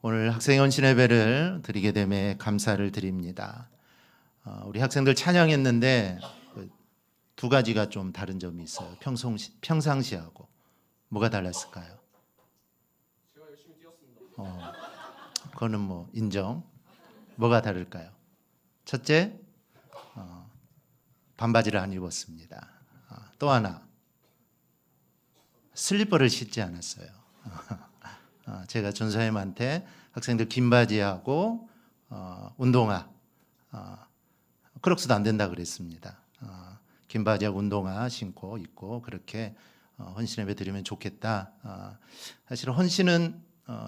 오늘 학생 헌신 예배를 드리게 됨에 감사를 드립니다. 우리 학생들 찬양했는데 두 가지가 좀 다른 점이 있어요. 평상시하고 뭐가 달랐을까요? 제가 열심히 뛰었습니다. 그거는 뭐 인정. 뭐가 다를까요? 첫째, 반바지를 안 입었습니다. 또 하나, 슬리퍼를 신지 않았어요. 제가 전사님한테 학생들 긴 바지하고 운동화, 크록스도 안 된다 그랬습니다. 긴 바지하고 운동화 신고 입고 그렇게 헌신 예배 드리면 좋겠다. 사실 헌신은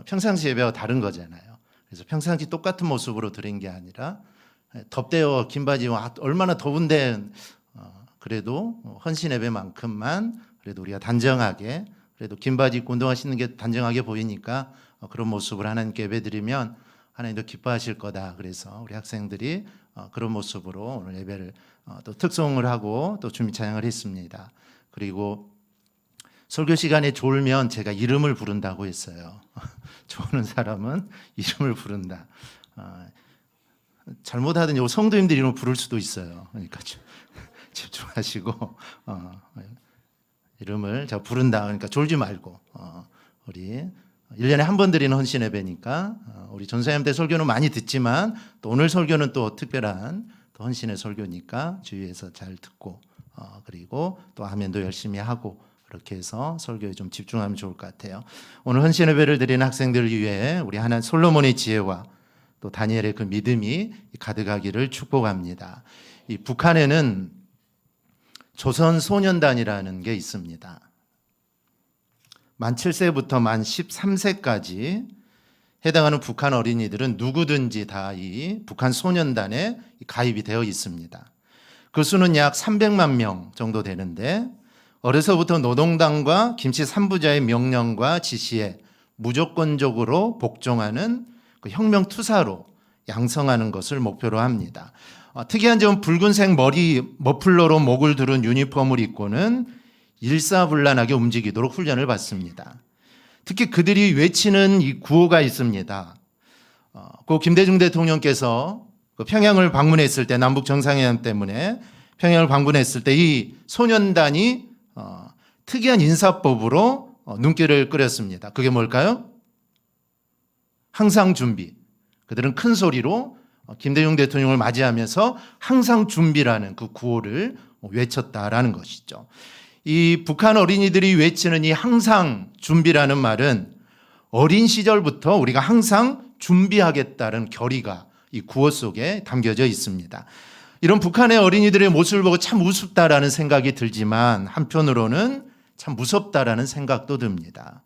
평상시 예배와 다른 거잖아요. 그래서 평상시 똑같은 모습으로 드린 게 아니라 덥대요. 긴 바지 얼마나 더운데 그래도 헌신 예배만큼만 그래도 우리가 단정하게 그래도 긴 바지 입고 운동화 신는 게 단정하게 보이니까 그런 모습을 하나님께 예배드리면 하나님도 기뻐하실 거다. 그래서 우리 학생들이 그런 모습으로 오늘 예배를 또 특송을 하고 또 준비 찬양을 했습니다. 그리고 설교 시간에 졸면 제가 이름을 부른다고 했어요. 조는 사람은 이름을 부른다. 잘못하든 요 성도님들 이름을 부를 수도 있어요. 그러니까 집중하시고 이름을 제가 부른다. 그러니까 졸지 말고 우리 1년에 한 번 드리는 헌신 예배니까 우리 전사님 때 설교는 많이 듣지만 또 오늘 설교는 또 특별한 또 헌신의 설교니까 주의해서 잘 듣고 그리고 또 아멘도 열심히 하고 그렇게 해서 설교에 좀 집중하면 좋을 것 같아요. 오늘 헌신 예배를 드리는 학생들을 위해 우리 하나님 솔로몬의 지혜와 또 다니엘의 그 믿음이 가득하기를 축복합니다. 이 북한에는 조선 소년단이라는 게 있습니다. 만 7세부터 만 13세까지 해당하는 북한 어린이들은 누구든지 다 이 북한 소년단에 가입이 되어 있습니다. 그 수는 약 300만 명 정도 되는데 어려서부터 노동당과 김씨 3부자의 명령과 지시에 무조건적으로 복종하는 그 혁명투사로 양성하는 것을 목표로 합니다. 특이한 점은 붉은색 머리 머플러로 목을 두른 유니폼을 입고는 일사불란하게 움직이도록 훈련을 받습니다. 특히 그들이 외치는 이 구호가 있습니다. 그 김대중 대통령께서 그 평양을 방문했을 때 남북 정상회담 때문에 평양을 방문했을 때 이 소년단이 특이한 인사법으로 눈길을 끌었습니다. 그게 뭘까요? 항상 준비. 그들은 큰 소리로 김대중 대통령을 맞이하면서 항상 준비라는 그 구호를 외쳤다라는 것이죠. 이 북한 어린이들이 외치는 이 항상 준비라는 말은 어린 시절부터 우리가 항상 준비하겠다는 결의가 이 구호 속에 담겨져 있습니다. 이런 북한의 어린이들의 모습을 보고 참 우습다라는 생각이 들지만 한편으로는 참 무섭다라는 생각도 듭니다.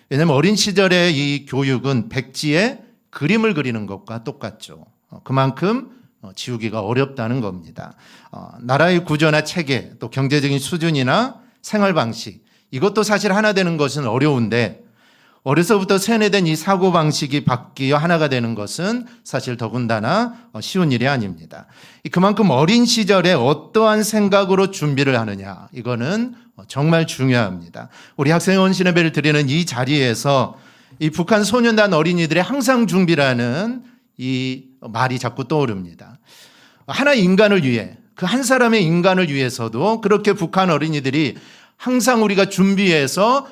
왜냐하면 어린 시절의 이 교육은 백지에 그림을 그리는 것과 똑같죠. 그만큼 지우기가 어렵다는 겁니다. 나라의 구조나 체계, 또 경제적인 수준이나 생활 방식, 이것도 사실 하나 되는 것은 어려운데 어려서부터 세뇌된 이 사고 방식이 바뀌어 하나가 되는 것은 사실 더군다나 쉬운 일이 아닙니다. 그만큼 어린 시절에 어떠한 생각으로 준비를 하느냐, 이거는 정말 중요합니다. 우리 학생 헌신 예배를 드리는 이 자리에서 이 북한 소년단 어린이들의 항상 준비라는 이 말이 자꾸 떠오릅니다. 하나의 인간을 위해, 그 한 사람의 인간을 위해서도 그렇게 북한 어린이들이 항상 우리가 준비해서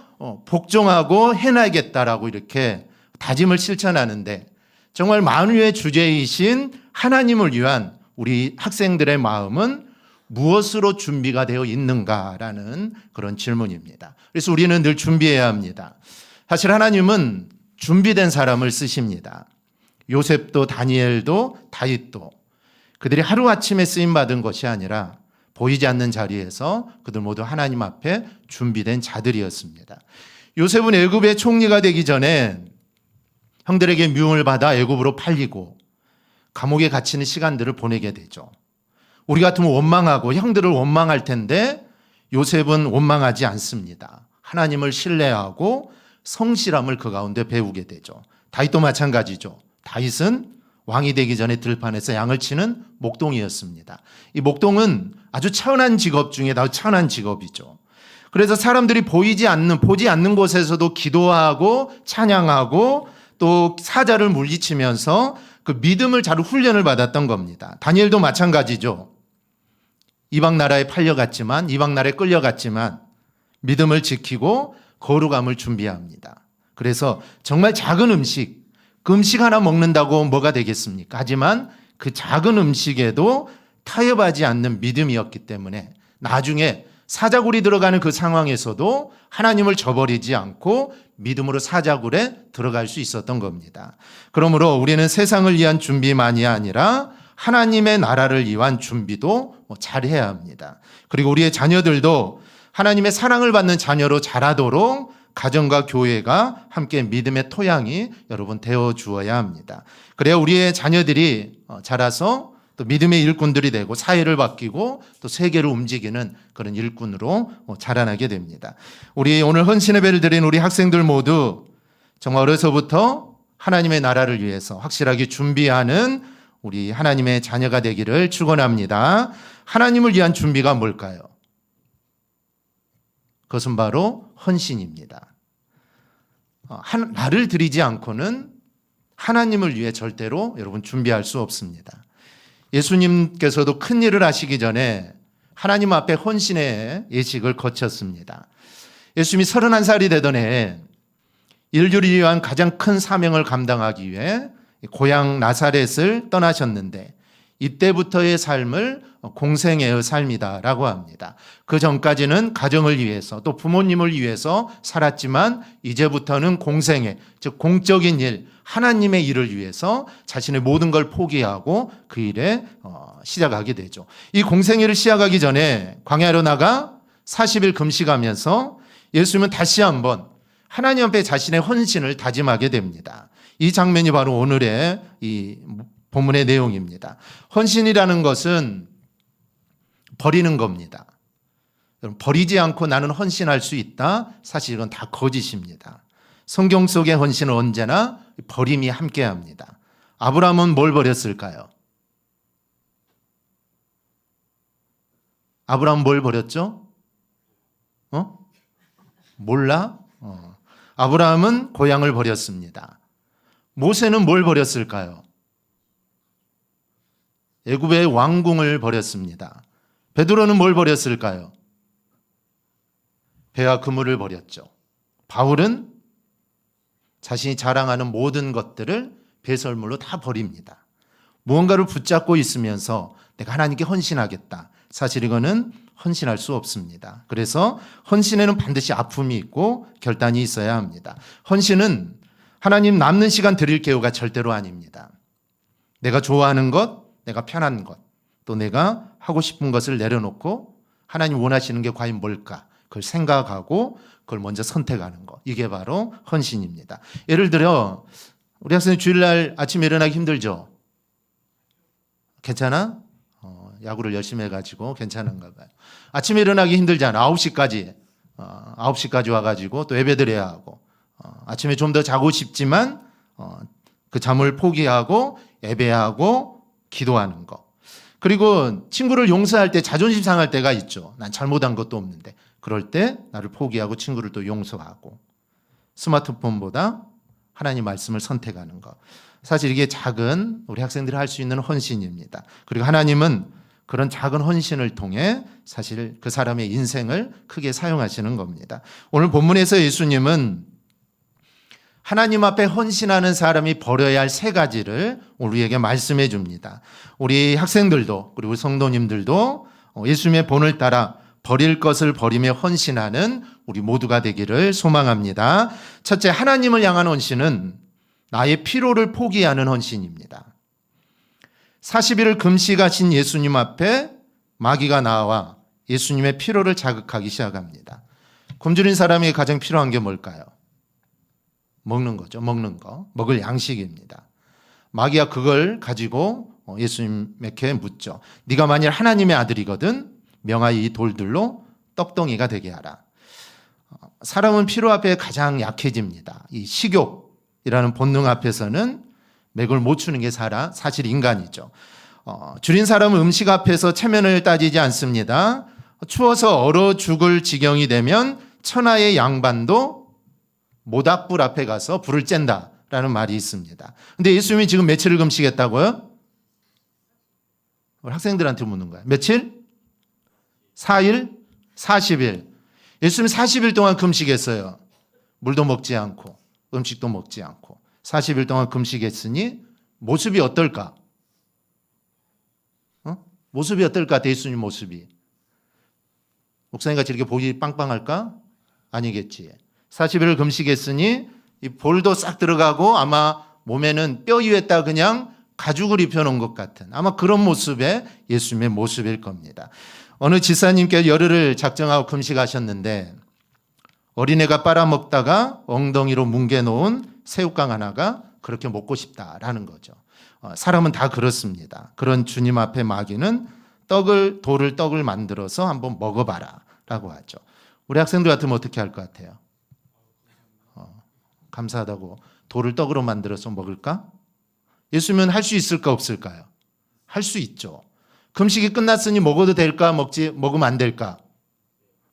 복종하고 해나가겠다라고 이렇게 다짐을 실천하는데 정말 만유의 주제이신 하나님을 위한 우리 학생들의 마음은 무엇으로 준비가 되어 있는가라는 그런 질문입니다. 그래서 우리는 늘 준비해야 합니다. 사실 하나님은 준비된 사람을 쓰십니다. 요셉도 다니엘도 다윗도 그들이 하루아침에 쓰임받은 것이 아니라 보이지 않는 자리에서 그들 모두 하나님 앞에 준비된 자들이었습니다. 요셉은 애굽의 총리가 되기 전에 형들에게 미움을 받아 애굽으로 팔리고 감옥에 갇히는 시간들을 보내게 되죠. 우리 같으면 원망하고 형들을 원망할 텐데 요셉은 원망하지 않습니다. 하나님을 신뢰하고 성실함을 그 가운데 배우게 되죠. 다윗도 마찬가지죠. 다윗은 왕이 되기 전에 들판에서 양을 치는 목동이었습니다. 이 목동은 아주 천한 직업 중에 아주 천한 직업이죠. 그래서 사람들이 보지 않는 곳에서도 기도하고 찬양하고 또 사자를 물리치면서 그 믿음을 잘 훈련을 받았던 겁니다. 다니엘도 마찬가지죠. 이방 나라에 팔려갔지만, 이방 나라에 끌려갔지만 믿음을 지키고 거룩함을 준비합니다. 그래서 정말 작은 음식, 그 음식 하나 먹는다고 뭐가 되겠습니까? 하지만 그 작은 음식에도 타협하지 않는 믿음이었기 때문에 나중에 사자굴이 들어가는 그 상황에서도 하나님을 저버리지 않고 믿음으로 사자굴에 들어갈 수 있었던 겁니다. 그러므로 우리는 세상을 위한 준비만이 아니라 하나님의 나라를 위한 준비도 잘해야 합니다. 그리고 우리의 자녀들도 하나님의 사랑을 받는 자녀로 자라도록 가정과 교회가 함께 믿음의 토양이 여러분 되어 주어야 합니다. 그래야 우리의 자녀들이 자라서 또 믿음의 일꾼들이 되고 사회를 바뀌고 또 세계를 움직이는 그런 일꾼으로 자라나게 됩니다. 우리 오늘 헌신예배를 드린 우리 학생들 모두 정말 어려서부터 하나님의 나라를 위해서 확실하게 준비하는 우리 하나님의 자녀가 되기를 축원합니다. 하나님을 위한 준비가 뭘까요? 그것은 바로 헌신입니다. 나를 드리지 않고는 하나님을 위해 절대로 여러분 준비할 수 없습니다. 예수님께서도 큰 일을 하시기 전에 하나님 앞에 헌신의 예식을 거쳤습니다. 예수님이 31살이 되던 해에 인류를 위한 가장 큰 사명을 감당하기 위해 고향 나사렛을 떠나셨는데 이때부터의 삶을 공생애의 삶이다라고 합니다. 그 전까지는 가정을 위해서 또 부모님을 위해서 살았지만 이제부터는 공생애, 즉 공적인 일, 하나님의 일을 위해서 자신의 모든 걸 포기하고 그 일에 시작하게 되죠. 이 공생애를 시작하기 전에 광야로 나가 40일 금식하면서 예수님은 다시 한번 하나님 앞에 자신의 헌신을 다짐하게 됩니다. 이 장면이 바로 오늘의 이 본문의 내용입니다. 헌신이라는 것은 버리는 겁니다. 버리지 않고 나는 헌신할 수 있다. 사실 이건 다 거짓입니다. 성경 속의 헌신은 언제나 버림이 함께합니다. 아브라함은 뭘 버렸을까요? 아브라함 뭘 버렸죠? 몰라? 아브라함은 고향을 버렸습니다. 모세는 뭘 버렸을까요? 애굽의 왕궁을 버렸습니다. 베드로는 뭘 버렸을까요? 배와 그물을 버렸죠. 바울은 자신이 자랑하는 모든 것들을 배설물로 다 버립니다. 무언가를 붙잡고 있으면서 내가 하나님께 헌신하겠다. 사실 이거는 헌신할 수 없습니다. 그래서 헌신에는 반드시 아픔이 있고 결단이 있어야 합니다. 헌신은 하나님 남는 시간 드릴 계우가 절대로 아닙니다. 내가 좋아하는 것, 내가 편한 것, 또 내가 하고 싶은 것을 내려놓고 하나님 원하시는 게 과연 뭘까? 그걸 생각하고 그걸 먼저 선택하는 것. 이게 바로 헌신입니다. 예를 들어 우리 학생이 주일날 아침에 일어나기 힘들죠? 괜찮아? 야구를 열심히 해가지고 괜찮은가 봐요. 아침에 일어나기 힘들잖아. 9시까지 와가지고 또 예배드려야 하고 아침에 좀 더 자고 싶지만 그 잠을 포기하고 예배하고 기도하는 거. 그리고 친구를 용서할 때 자존심 상할 때가 있죠. 난 잘못한 것도 없는데. 그럴 때 나를 포기하고 친구를 또 용서하고 스마트폰보다 하나님 말씀을 선택하는 것. 사실 이게 작은 우리 학생들이 할 수 있는 헌신입니다. 그리고 하나님은 그런 작은 헌신을 통해 사실 그 사람의 인생을 크게 사용하시는 겁니다. 오늘 본문에서 예수님은 하나님 앞에 헌신하는 사람이 버려야 할 3가지를 우리에게 말씀해 줍니다. 우리 학생들도 그리고 성도님들도 예수님의 본을 따라 버릴 것을 버리며 헌신하는 우리 모두가 되기를 소망합니다. 첫째, 하나님을 향한 헌신은 나의 피로를 포기하는 헌신입니다. 40일을 금식하신 예수님 앞에 마귀가 나와 예수님의 피로를 자극하기 시작합니다. 굶주린 사람이 가장 필요한 게 뭘까요? 먹는 거죠. 먹는 거. 먹을 양식입니다. 마귀가 그걸 가지고 예수님에게 묻죠. 네가 만일 하나님의 아들이거든 명하여 이 돌들로 떡덩이가 되게 하라. 사람은 피로 앞에 가장 약해집니다. 이 식욕이라는 본능 앞에서는 맥을 못 추는 게 사실 인간이죠. 줄인 사람은 음식 앞에서 체면을 따지지 않습니다. 추워서 얼어 죽을 지경이 되면 천하의 양반도 모닥불 앞에 가서 불을 쬐다라는 라는 말이 있습니다. 근데 예수님이 지금 며칠을 금식했다고요? 우리 학생들한테 묻는 거예요. 며칠? 4일? 40일. 예수님이 40일 동안 금식했어요. 물도 먹지 않고 음식도 먹지 않고 40일 동안 금식했으니 모습이 어떨까? 모습이 어떨까? 예수님 모습이. 목사님같이 이렇게 보기 빵빵할까? 아니겠지. 40일을 금식했으니 이 볼도 싹 들어가고 아마 몸에는 뼈 위에다 그냥 가죽을 입혀놓은 것 같은 아마 그런 모습의 예수님의 모습일 겁니다. 어느 지사님께 열흘을 작정하고 금식하셨는데 어린애가 빨아먹다가 엉덩이로 뭉개놓은 새우깡 하나가 그렇게 먹고 싶다라는 거죠. 사람은 다 그렇습니다. 그런 주님 앞에 마귀는 돌을 떡을 만들어서 한번 먹어봐라 라고 하죠. 우리 학생들 같으면 어떻게 할 것 같아요? 감사하다고 돌을 떡으로 만들어서 먹을까? 예수님은 할 수 있을까 없을까요? 할 수 있죠. 금식이 끝났으니 먹어도 될까? 먹으면 안 될까?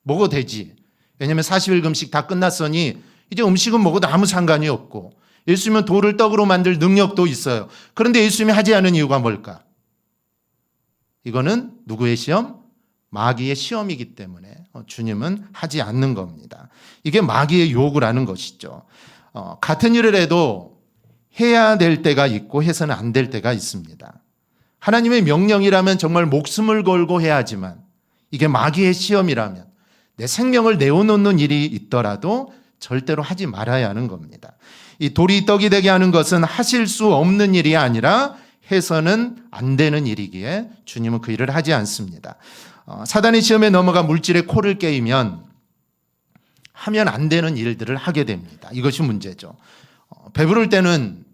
먹어도 되지. 왜냐하면 40일 금식 다 끝났으니 이제 음식은 먹어도 아무 상관이 없고 예수님은 돌을 떡으로 만들 능력도 있어요. 그런데 예수님이 하지 않은 이유가 뭘까? 이거는 누구의 시험? 마귀의 시험이기 때문에 주님은 하지 않는 겁니다. 이게 마귀의 유혹을 것이죠. 같은 일을 해도 해야 될 때가 있고 해서는 안 될 때가 있습니다. 하나님의 명령이라면 정말 목숨을 걸고 해야 하지만 이게 마귀의 시험이라면 내 생명을 내어놓는 일이 있더라도 절대로 하지 말아야 하는 겁니다. 이 돌이 떡이 되게 하는 것은 하실 수 없는 일이 아니라 해서는 안 되는 일이기에 주님은 그 일을 하지 않습니다. 사단의 시험에 넘어가 물질의 코를 깨이면 하면 안 되는 일들을 하게 됩니다. 이것이 문제죠. 배부를 때는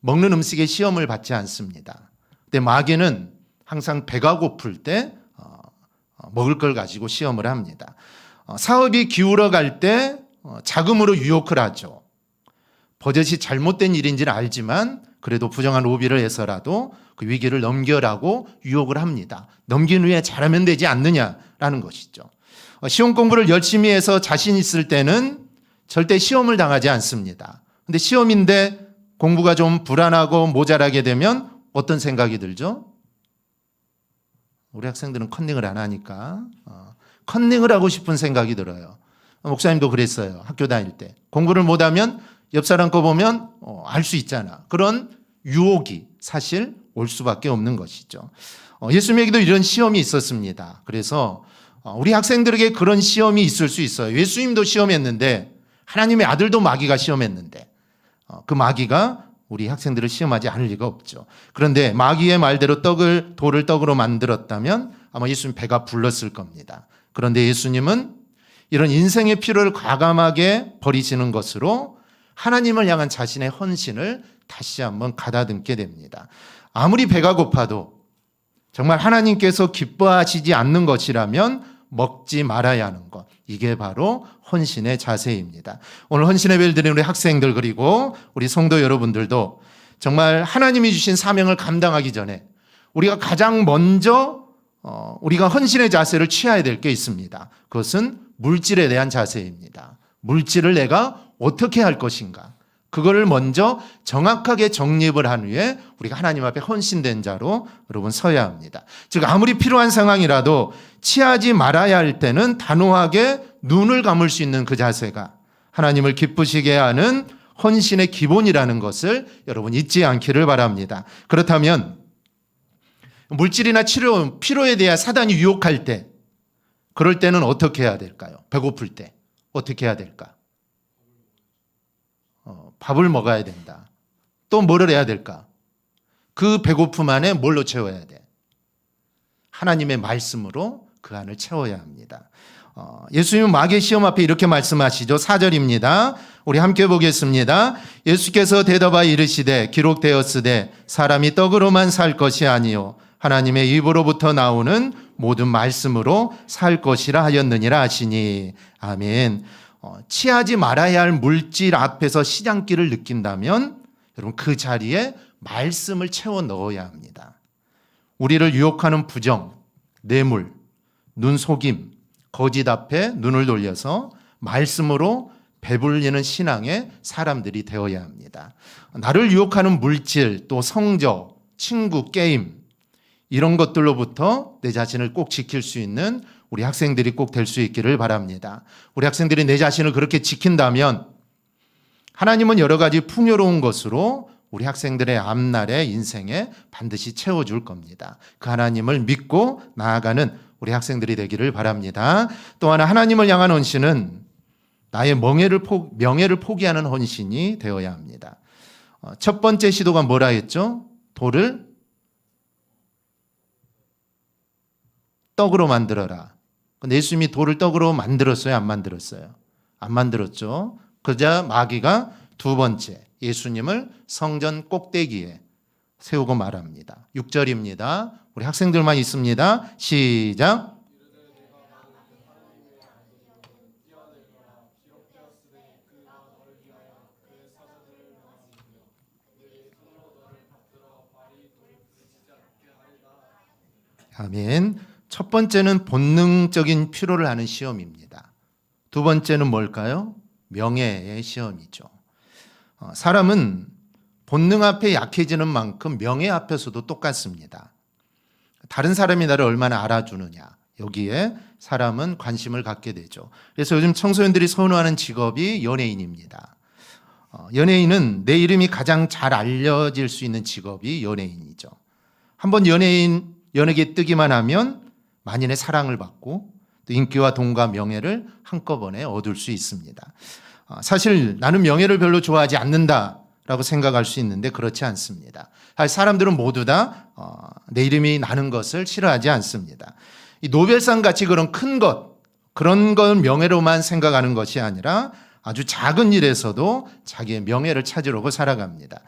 먹는 음식에 시험을 받지 않습니다. 근데 마귀는 항상 배가 고플 때 먹을 걸 가지고 시험을 합니다. 사업이 기울어 갈 때 자금으로 유혹을 하죠. 버젓이 잘못된 일인지는 알지만 그래도 부정한 로비를 해서라도 그 위기를 넘겨라고 유혹을 합니다. 넘긴 후에 잘하면 되지 않느냐라는 것이죠. 시험 공부를 열심히 해서 자신 있을 때는 절대 시험을 당하지 않습니다. 근데 시험인데 공부가 좀 불안하고 모자라게 되면 어떤 생각이 들죠? 우리 학생들은 컨닝을 안 하니까 컨닝을 하고 싶은 생각이 들어요. 목사님도 그랬어요. 학교 다닐 때. 공부를 못하면 옆 사람 거 보면 알 수 있잖아. 그런 유혹이 사실 올 수밖에 없는 것이죠. 예수님에게도 이런 시험이 있었습니다. 그래서 우리 학생들에게 그런 시험이 있을 수 있어요. 예수님도 시험했는데 하나님의 아들도 마귀가 시험했는데 그 마귀가 우리 학생들을 시험하지 않을 리가 없죠. 그런데 마귀의 말대로 돌을 떡으로 만들었다면 아마 예수님 배가 불렀을 겁니다. 그런데 예수님은 이런 인생의 필요를 과감하게 버리시는 것으로 하나님을 향한 자신의 헌신을 다시 한번 가다듬게 됩니다. 아무리 배가 고파도 정말 하나님께서 기뻐하시지 않는 것이라면 먹지 말아야 하는 것. 이게 바로 헌신의 자세입니다. 오늘 헌신의 벨 드린 우리 학생들 그리고 우리 성도 여러분들도 정말 하나님이 주신 사명을 감당하기 전에 우리가 가장 먼저 우리가 헌신의 자세를 취해야 될 게 있습니다. 그것은 물질에 대한 자세입니다. 물질을 내가 어떻게 할 것인가. 그거를 먼저 정확하게 정립을 한 후에 우리가 하나님 앞에 헌신된 자로 여러분 서야 합니다. 즉 아무리 필요한 상황이라도 취하지 말아야 할 때는 단호하게 눈을 감을 수 있는 그 자세가 하나님을 기쁘시게 하는 헌신의 기본이라는 것을 여러분 잊지 않기를 바랍니다. 그렇다면 물질이나 필요에 대해 사단이 유혹할 때 그럴 때는 어떻게 해야 될까요? 배고플 때 어떻게 해야 될까? 밥을 먹어야 된다. 또 뭐를 해야 될까? 그 배고픔 안에 뭘로 채워야 돼? 하나님의 말씀으로 그 안을 채워야 합니다. 예수님은 마귀의 시험 앞에 이렇게 말씀하시죠. 4절입니다. 우리 함께 보겠습니다. 예수께서 대답하여 이르시되 기록되었으되 사람이 떡으로만 살 것이 아니요 하나님의 입으로부터 나오는 모든 말씀으로 살 것이라 하였느니라 하시니 아멘. 취하지 말아야 할 물질 앞에서 시장기를 느낀다면 여러분 그 자리에 말씀을 채워 넣어야 합니다. 우리를 유혹하는 부정, 뇌물, 눈속임, 거짓 앞에 눈을 돌려서 말씀으로 배불리는 신앙의 사람들이 되어야 합니다. 나를 유혹하는 물질, 또 성적, 친구, 게임 이런 것들로부터 내 자신을 꼭 지킬 수 있는 우리 학생들이 꼭 될 수 있기를 바랍니다. 우리 학생들이 내 자신을 그렇게 지킨다면 하나님은 여러 가지 풍요로운 것으로 우리 학생들의 앞날의 인생에 반드시 채워줄 겁니다. 그 하나님을 믿고 나아가는 우리 학생들이 되기를 바랍니다. 또 하나 하나님을 향한 헌신은 나의 명예를 포기하는 헌신이 되어야 합니다. 첫 번째 시도가 뭐라 했죠? 돌을 떡으로 만들어라. 근데 예수님이 돌을 떡으로 만들었어요? 안 만들었어요? 안 만들었죠. 그러자 마귀가 두 번째 예수님을 성전 꼭대기에 세우고 말합니다. 6절입니다. 우리 학생들만 있습니다. 시작. 아멘. 첫 번째는 본능적인 필요를 하는 시험입니다. 두 번째는 뭘까요? 명예의 시험이죠. 사람은 본능 앞에 약해지는 만큼 명예 앞에서도 똑같습니다. 다른 사람이 나를 얼마나 알아주느냐, 여기에 사람은 관심을 갖게 되죠. 그래서 요즘 청소년들이 선호하는 직업이 연예인입니다. 연예인은 내 이름이 가장 잘 알려질 수 있는 직업이 연예인이죠. 한번 연예계에 뜨기만 하면 만인의 사랑을 받고 또 인기와 돈과 명예를 한꺼번에 얻을 수 있습니다. 사실 나는 명예를 별로 좋아하지 않는다라고 생각할 수 있는데 그렇지 않습니다. 사람들은 모두 다 내 이름이 나는 것을 싫어하지 않습니다. 이 노벨상 같이 그런 큰 것, 그런 건 명예로만 생각하는 것이 아니라 아주 작은 일에서도 자기의 명예를 찾으려고 살아갑니다.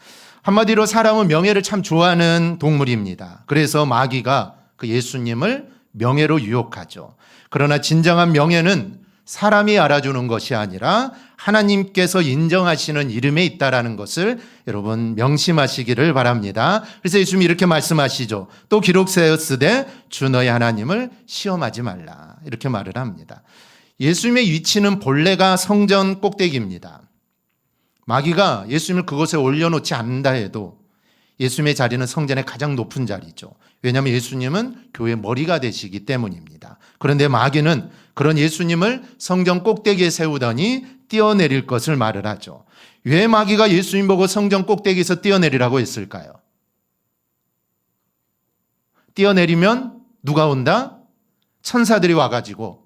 한마디로 사람은 명예를 참 좋아하는 동물입니다. 그래서 마귀가 그 예수님을 명예로 유혹하죠. 그러나 진정한 명예는 사람이 알아주는 것이 아니라 하나님께서 인정하시는 이름에 있다라는 것을 여러분 명심하시기를 바랍니다. 그래서 예수님이 이렇게 말씀하시죠. 또 기록되었으되 주 너의 하나님을 시험하지 말라. 이렇게 말을 합니다. 예수님의 위치는 본래가 성전 꼭대기입니다. 마귀가 예수님을 그곳에 올려놓지 않는다 해도 예수님의 자리는 성전의 가장 높은 자리죠. 왜냐하면 예수님은 교회의 머리가 되시기 때문입니다. 그런데 마귀는 그런 예수님을 성전 꼭대기에 세우더니 뛰어내릴 것을 말을 하죠. 왜 마귀가 예수님 보고 성전 꼭대기에서 뛰어내리라고 했을까요? 뛰어내리면 누가 온다? 천사들이 와가지고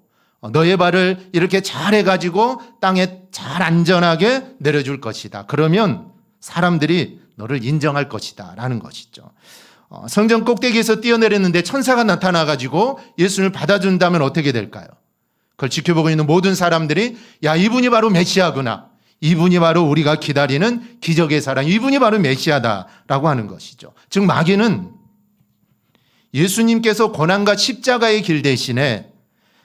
너의 발을 이렇게 잘 해가지고 땅에 잘 안전하게 내려줄 것이다. 그러면 사람들이 너를 인정할 것이다 라는 것이죠. 성전 꼭대기에서 뛰어내렸는데 천사가 나타나가지고 예수님을 받아준다면 어떻게 될까요? 그걸 지켜보고 있는 모든 사람들이 야, 이분이 바로 메시아구나. 이분이 바로 우리가 기다리는 기적의 사랑, 이분이 바로 메시아다라고 하는 것이죠. 즉 마귀는 예수님께서 고난과 십자가의 길 대신에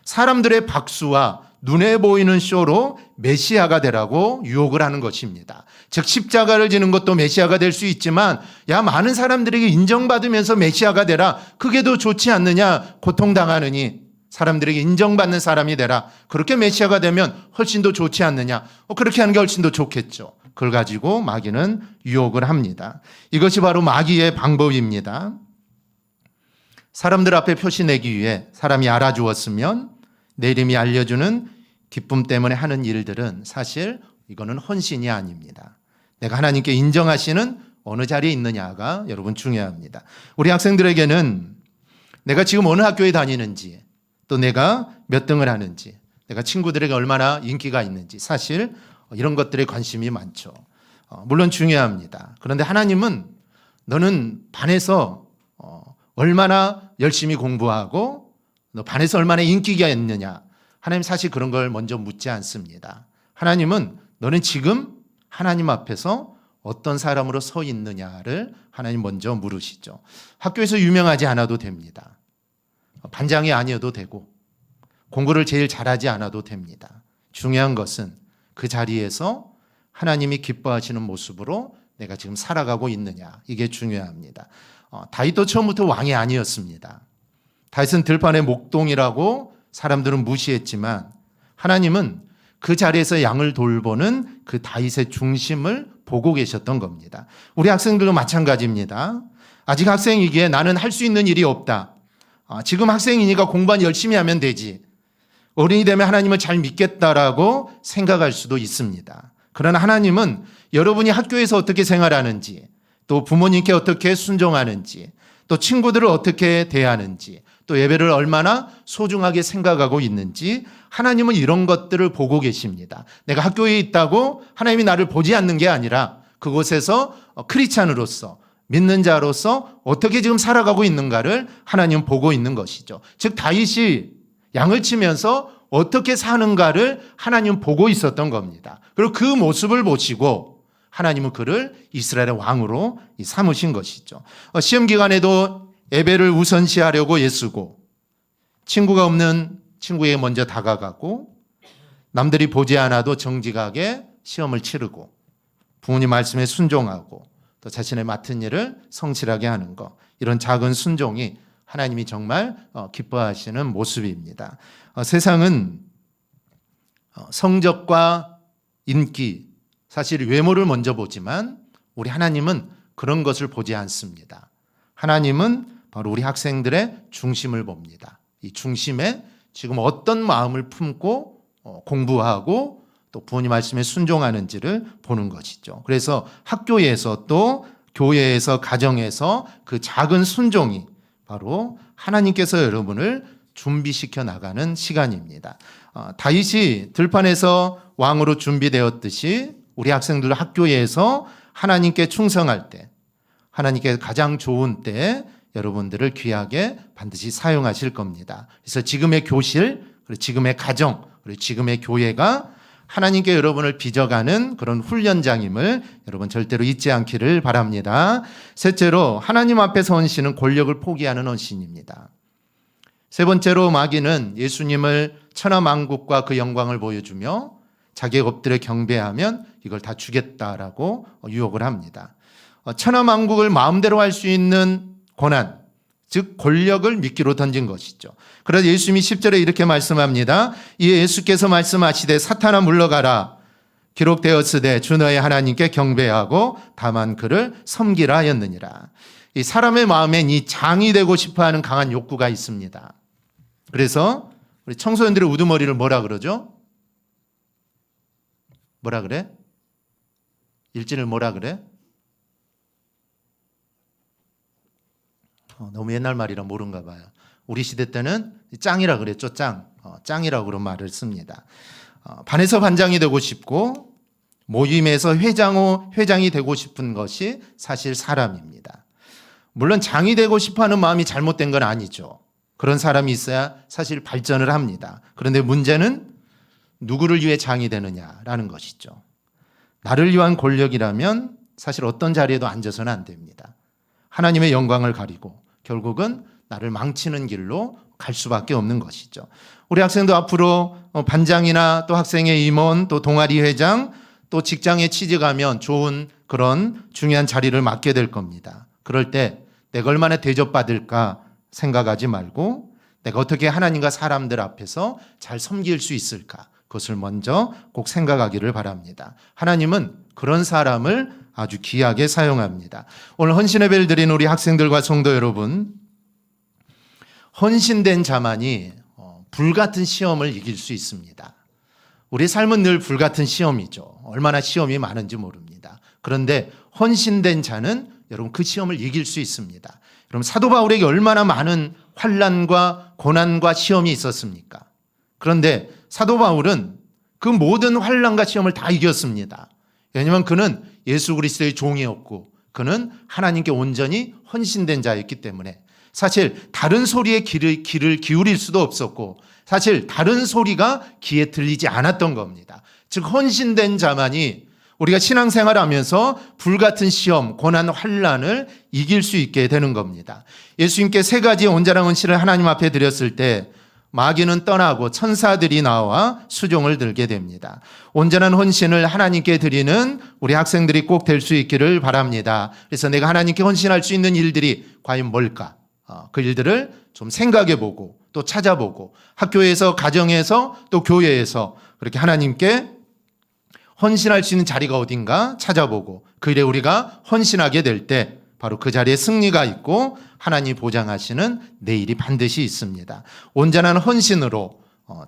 사람들의 박수와 눈에 보이는 쇼로 메시아가 되라고 유혹을 하는 것입니다. 즉 십자가를 지는 것도 메시아가 될 수 있지만 야, 많은 사람들에게 인정받으면서 메시아가 되라. 그게 더 좋지 않느냐. 고통당하느니 사람들에게 인정받는 사람이 되라. 그렇게 메시아가 되면 훨씬 더 좋지 않느냐. 그렇게 하는 게 훨씬 더 좋겠죠. 그걸 가지고 마귀는 유혹을 합니다. 이것이 바로 마귀의 방법입니다. 사람들 앞에 표시내기 위해 사람이 알아주었으면 내 이름이 알려주는 기쁨 때문에 하는 일들은 사실 이거는 헌신이 아닙니다. 내가 하나님께 인정하시는 어느 자리에 있느냐가 여러분 중요합니다. 우리 학생들에게는 내가 지금 어느 학교에 다니는지 또 내가 몇 등을 하는지 내가 친구들에게 얼마나 인기가 있는지 사실 이런 것들에 관심이 많죠. 물론 중요합니다. 그런데 하나님은 너는 반에서 얼마나 열심히 공부하고 너 반에서 얼마나 인기가 있느냐. 하나님 사실 그런 걸 먼저 묻지 않습니다. 하나님은 너는 지금 하나님 앞에서 어떤 사람으로 서 있느냐를 하나님 먼저 물으시죠. 학교에서 유명하지 않아도 됩니다. 반장이 아니어도 되고 공부를 제일 잘하지 않아도 됩니다. 중요한 것은 그 자리에서 하나님이 기뻐하시는 모습으로 내가 지금 살아가고 있느냐. 이게 중요합니다. 다윗도 처음부터 왕이 아니었습니다. 다윗은 들판의 목동이라고 사람들은 무시했지만 하나님은 그 자리에서 양을 돌보는 그 다윗의 중심을 보고 계셨던 겁니다. 우리 학생들도 마찬가지입니다. 아직 학생이기에 나는 할 수 있는 일이 없다. 지금 학생이니까 공부만 열심히 하면 되지. 어른이 되면 하나님을 잘 믿겠다라고 생각할 수도 있습니다. 그러나 하나님은 여러분이 학교에서 어떻게 생활하는지, 또 부모님께 어떻게 순종하는지, 또 친구들을 어떻게 대하는지, 또 예배를 얼마나 소중하게 생각하고 있는지 하나님은 이런 것들을 보고 계십니다. 내가 학교에 있다고 하나님이 나를 보지 않는 게 아니라 그곳에서 크리스찬으로서 믿는 자로서 어떻게 지금 살아가고 있는가를 하나님은 보고 있는 것이죠. 즉 다윗이 양을 치면서 어떻게 사는가를 하나님은 보고 있었던 겁니다. 그리고 그 모습을 보시고 하나님은 그를 이스라엘의 왕으로 삼으신 것이죠. 시험 기간에도 예배를 우선시하려고 애쓰고 친구가 없는 친구에게 먼저 다가가고 남들이 보지 않아도 정직하게 시험을 치르고 부모님 말씀에 순종하고 또 자신의 맡은 일을 성실하게 하는 것, 이런 작은 순종이 하나님이 정말 기뻐하시는 모습입니다. 세상은 성적과 인기, 사실 외모를 먼저 보지만 우리 하나님은 그런 것을 보지 않습니다. 하나님은 바로 우리 학생들의 중심을 봅니다. 이 중심에 지금 어떤 마음을 품고 공부하고 또 부모님 말씀에 순종하는지를 보는 것이죠. 그래서 학교에서 또 교회에서 가정에서 그 작은 순종이 바로 하나님께서 여러분을 준비시켜 나가는 시간입니다. 다윗이 들판에서 왕으로 준비되었듯이 우리 학생들 학교에서 하나님께 충성할 때, 하나님께 가장 좋은 때 여러분들을 귀하게 반드시 사용하실 겁니다. 그래서 지금의 교실, 그리고 지금의 가정, 그리고 지금의 교회가 하나님께 여러분을 빚어가는 그런 훈련장임을 여러분 절대로 잊지 않기를 바랍니다. 셋째로 하나님 앞에서 헌신은 권력을 포기하는 헌신입니다. 세 번째로 마귀는 예수님을 천하만국과 그 영광을 보여주며 자기의 엎드려 경배하면 이걸 다 주겠다라고 유혹을 합니다. 천하만국을 마음대로 할 수 있는 고난, 즉 권력을 미끼로 던진 것이죠. 그래서 예수님이 10절에 이렇게 말씀합니다. 이에 예수께서 말씀하시되 사탄아 물러가라. 기록되었으되 주 너의 하나님께 경배하고 다만 그를 섬기라 하였느니라. 이 사람의 마음엔 이 장이 되고 싶어하는 강한 욕구가 있습니다. 그래서 우리 청소년들의 우두머리를 뭐라 그러죠? 뭐라 그래? 일진을 뭐라 그래? 너무 옛날 말이라 모른가 봐요. 우리 시대 때는 짱이라 그랬죠. 짱이라고 그런 말을 씁니다. 반에서 반장이 되고 싶고 모임에서 회장이 되고 싶은 것이 사실 사람입니다. 물론 장이 되고 싶어하는 마음이 잘못된 건 아니죠. 그런 사람이 있어야 사실 발전을 합니다. 그런데 문제는 누구를 위해 장이 되느냐라는 것이죠. 나를 위한 권력이라면 사실 어떤 자리에도 앉아서는 안 됩니다. 하나님의 영광을 가리고 결국은 나를 망치는 길로 갈 수밖에 없는 것이죠. 우리 학생도 앞으로 반장이나 또 학생의 임원, 또 동아리 회장, 또 직장에 취직하면 좋은 그런 중요한 자리를 맡게 될 겁니다. 그럴 때 내가 얼마나 대접받을까 생각하지 말고 내가 어떻게 하나님과 사람들 앞에서 잘 섬길 수 있을까, 그것을 먼저 꼭 생각하기를 바랍니다. 하나님은 그런 사람을 아주 귀하게 사용합니다. 오늘 헌신예배를 드리는 우리 학생들과 성도 여러분, 헌신된 자만이 불같은 시험을 이길 수 있습니다. 우리 삶은 늘 불같은 시험이죠. 얼마나 시험이 많은지 모릅니다. 그런데 헌신된 자는 여러분 그 시험을 이길 수 있습니다. 여러분 사도 바울에게 얼마나 많은 환난과 고난과 시험이 있었습니까? 그런데 사도 바울은 그 모든 환난과 시험을 다 이겼습니다. 왜냐하면 그는 예수 그리스도의 종이었고 그는 하나님께 온전히 헌신된 자였기 때문에 사실 다른 소리에 귀를 기울일 수도 없었고 사실 다른 소리가 귀에 들리지 않았던 겁니다. 즉 헌신된 자만이 우리가 신앙생활하면서 불같은 시험, 고난, 환난을 이길 수 있게 되는 겁니다. 예수님께 세 가지의 온전한 헌신을 하나님 앞에 드렸을 때 마귀는 떠나고 천사들이 나와 수종을 들게 됩니다. 온전한 헌신을 하나님께 드리는 우리 학생들이 꼭 될 수 있기를 바랍니다. 그래서 내가 하나님께 헌신할 수 있는 일들이 과연 뭘까? 그 일들을 좀 생각해 보고 또 찾아보고 학교에서 가정에서 또 교회에서 그렇게 하나님께 헌신할 수 있는 자리가 어딘가 찾아보고 그 일에 우리가 헌신하게 될 때 바로 그 자리에 승리가 있고 하나님이 보장하시는 내일이 반드시 있습니다. 온전한 헌신으로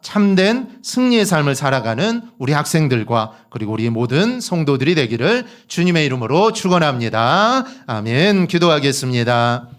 참된 승리의 삶을 살아가는 우리 학생들과 그리고 우리 모든 성도들이 되기를 주님의 이름으로 축원합니다. 아멘. 기도하겠습니다.